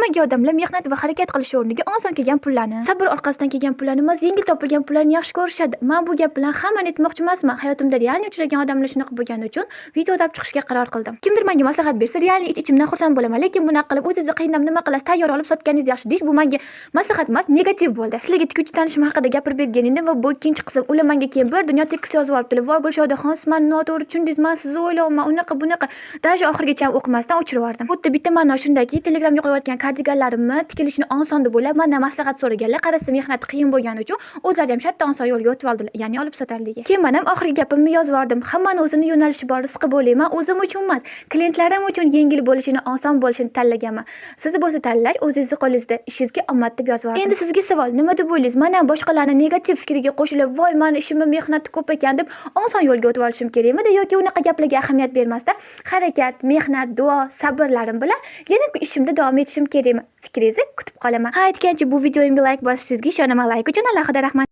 Nimaga odamlar mehnat va harakat qilish o'rniga oson kelgan pullarni, sabr orqasidan kelgan pullarni emas, yengil topilgan pullarni yaxshi ko'rishadi. Men bu gap bilan hammani aytmoqchi emasman. Hayotimda realni uchragan odamlar shunaqa bo'lgani uchun video olib chiqishga qaror qildim. Kimdir menga maslahat bersa, realni ich-ichimdan xursand bo'laman, lekin bunaqa qilib o'zingizni qiynab nima qilasiz, tayyor olib sotganingiz yaxshi deyish bu menga maslahat emas, negativ bo'ldi. Sizlarga tikuvchi tanishim haqida gapirib bergan edim va bu ikkinchi qism. Ular menga keyin bir dunyo tekst yozib olibdilar. Voy Gulshodaxon, siz meni noto'g'ri tushundingiz, men sizni o'ylayapman, unaqa bunaqa. Даже oxirigacha o'qimasdan o'chirib yubordim. Xuddi bitta ma'no shundaki, Telegramga qo'yayotgan kardiganlarimni tikilishini oson deb o'ylab mendan maslahat so'raganlar. Qarasa mehnat qiyin bo'lgani uchun o'zlari ham shartta oson yo'lga o'tib oldilar, ya'ni olib sotarligi. Keyin men ham oxirgi gapimni yozib yubordim. Hammani o'zini yo'nalishi bor, rizqi bo'layman. O'zim uchun emas, klientlarim uchun yengil bo'lishini, oson bo'lishini tanlaganman. Siz bo'lsa tanlash o'zingizning qo'lingizda. Ishingizga omad deb yozib yubordim. Endi sizga savol, nima deb o'ylaysiz? Men ham boshqalarning negativ fikriga qo'shilib, voy meni ishimni mehnati ko'p ekan deb oson yo'lga o'tib olishim kerakmi yoki unaqa gaplarga ahamiyat bermasdan harakat, mehnat, duo, sabrlarim bilan yana ishimda davom etishim kerakmi? Fikringizni kutib qolaman. Ha, aytgancha bu videoyimga like bosishingizga ishonaman. Like uchun alohida rahmat.